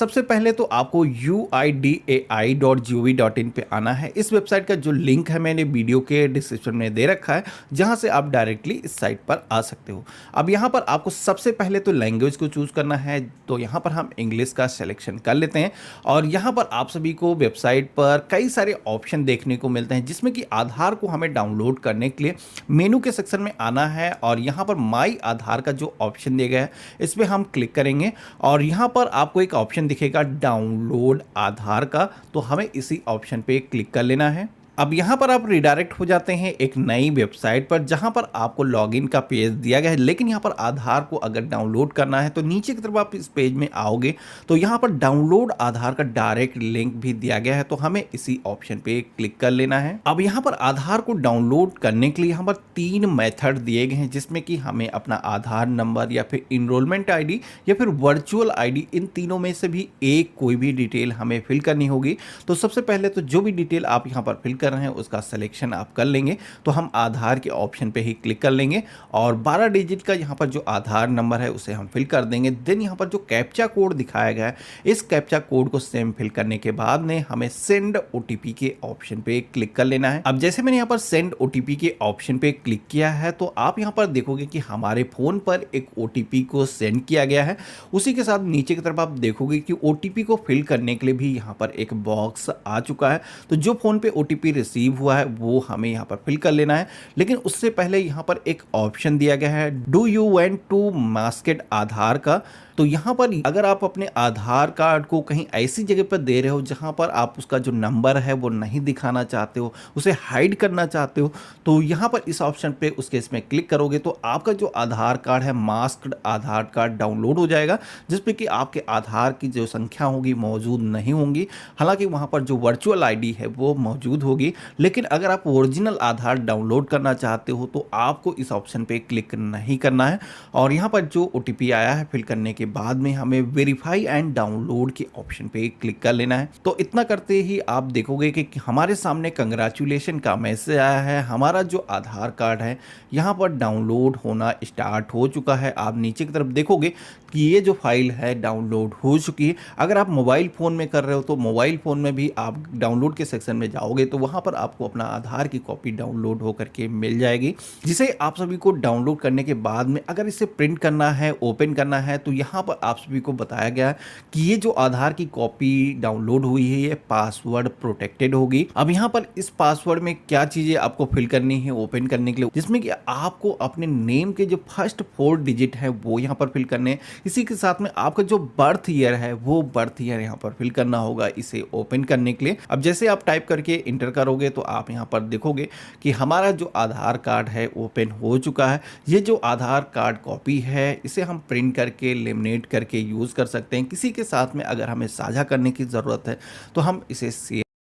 सबसे पहले तो आपको uidai.gov.in पे आना है। इस वेबसाइट का जो लिंक है मैंने वीडियो के डिस्क्रिप्शन में दे रखा है, जहां से आप डायरेक्टली इस साइट पर आ सकते हो। अब यहां पर आपको सबसे पहले तो लैंग्वेज को चूज करना है, तो यहां पर हम इंग्लिश का सिलेक्शन कर लेते हैं। और यहां पर आप सभी को वेबसाइट पर कई सारे ऑप्शन देखने को मिलते हैं, जिसमें कि आधार को हमें डाउनलोड करने के लिए मेनू के सेक्शन में आना है और यहां पर माई आधार का जो ऑप्शन दिया गया है इस पर हम क्लिक करेंगे और यहां पर आपको एक ऑप्शन दिखेगा डाउनलोड आधार का, तो हमें इसी ऑप्शन पे क्लिक कर लेना है। अब यहाँ पर आप रिडायरेक्ट हो जाते हैं एक नई वेबसाइट पर, जहाँ पर आपको लॉगिन का पेज दिया गया है, लेकिन यहाँ पर आधार को अगर डाउनलोड करना है तो नीचे की तरफ आप इस पेज में आओगे तो यहाँ पर डाउनलोड आधार का डायरेक्ट लिंक भी दिया गया है, तो हमें इसी ऑप्शन पे क्लिक कर लेना है। अब यहाँ पर आधार को डाउनलोड करने के लिए यहाँ पर 3 मेथड दिए गए हैं, जिसमें कि हमें अपना आधार नंबर या फिर इनरोलमेंट आईडी या फिर वर्चुअल आईडी, इन तीनों में से भी एक कोई भी डिटेल हमें फिल करनी होगी। तो सबसे पहले तो जो भी डिटेल आप यहाँ पर फिल कर रहे हैं उसका सिलेक्शन आप कर लेंगे, तो हम आधार के ऑप्शन पे ही क्लिक कर लेंगे और 12 डिजिट का यहाँ पर जो आधार नंबर है उसे हम फिल कर देंगे। देन यहाँ पर जो कैप्चा कोड दिखाया गया है, इस कैप्चा कोड को सेम फिल करने के बाद में हमें सेंड ओटीपी के ऑप्शन पे क्लिक कर लेना है। अब जैसे मैंने यहाँ पर सेंड ओटीपी के ऑप्शन पे क्लिक किया है, तो आप यहाँ पर देखोगे कि हमारे फोन पर एक ओटीपी को सेंड किया गया है। उसी के साथ नीचे की तरफ आप देखोगे कि ओटीपी को फिल करने के लिए भी यहाँ पर एक बॉक्स आ चुका है, तो जो फोन पे ओटीपी रिसीव हुआ है वो हमें यहाँ पर फिल कर लेना है। लेकिन उससे पहले यहाँ पर एक ऑप्शन दिया गया है डू यू वांट टू मास्केड आधार का, तो यहाँ पर अगर आप अपने आधार कार्ड को कहीं ऐसी जगह पर दे रहे हो जहाँ पर आप उसका जो नंबर है वो नहीं दिखाना चाहते हो, उसे हाइड करना चाहते हो, तो यहाँ पर इस ऑप्शन पे उस केस में क्लिक करोगे तो आपका जो आधार कार्ड है मास्क्ड आधार कार्ड डाउनलोड हो जाएगा, जिसपे कि आपके आधार की जो संख्या होगी मौजूद नहीं होंगी। हालांकि वहाँ पर जो वर्चुअल आईडी है वो मौजूद होगी, लेकिन अगर आप ओरिजिनल आधार डाउनलोड करना चाहते हो तो आपको इस ऑप्शन पे क्लिक नहीं करना है। और यहाँ पर जो ओटीपी आया है फिल करने के बाद में हमें वेरीफाई एंड डाउनलोड के ऑप्शन पे क्लिक कर लेना है। तो इतना करते ही आप देखोगे कि हमारे सामने कंग्रेचुलेशन का मैसेज आया है, हमारा जो आधार कार्ड है यहाँ पर डाउनलोड होना स्टार्ट हो चुका है। आप नीचे की तरफ देखोगे कि ये जो फाइल है डाउनलोड हो चुकी है। अगर आप मोबाइल फ़ोन में कर रहे हो तो मोबाइल फ़ोन में भी आप डाउनलोड के सेक्शन में जाओगे तो वहाँ पर आपको अपना आधार की कॉपी डाउनलोड होकर के मिल जाएगी, जिसे आप सभी को डाउनलोड करने के बाद में अगर इसे प्रिंट करना है, ओपन करना है, तो यहाँ पर आप सभी को बताया गया कि ये जो आधार की कॉपी डाउनलोड हुई है ये पासवर्ड प्रोटेक्टेड होगी। अब यहाँ पर इस पासवर्ड में क्या चीज़ें आपको फिल करनी है ओपन करने के लिए, जिसमें कि आपको अपने नेम के जो फर्स्ट 4 डिजिट है वो यहाँ पर फिल करने हैं। इसी के साथ में आपका जो बर्थ ईयर है वो बर्थ ईयर यहाँ पर फिल करना होगा इसे ओपन करने के लिए। अब जैसे आप टाइप करके इंटर करोगे तो आप यहाँ पर देखोगे कि हमारा जो आधार कार्ड है ओपन हो चुका है। ये जो आधार कार्ड कॉपी है इसे हम प्रिंट करके लेमिनेट करके यूज़ कर सकते हैं। किसी के साथ में अगर हमें साझा करने की ज़रूरत है तो हम इसे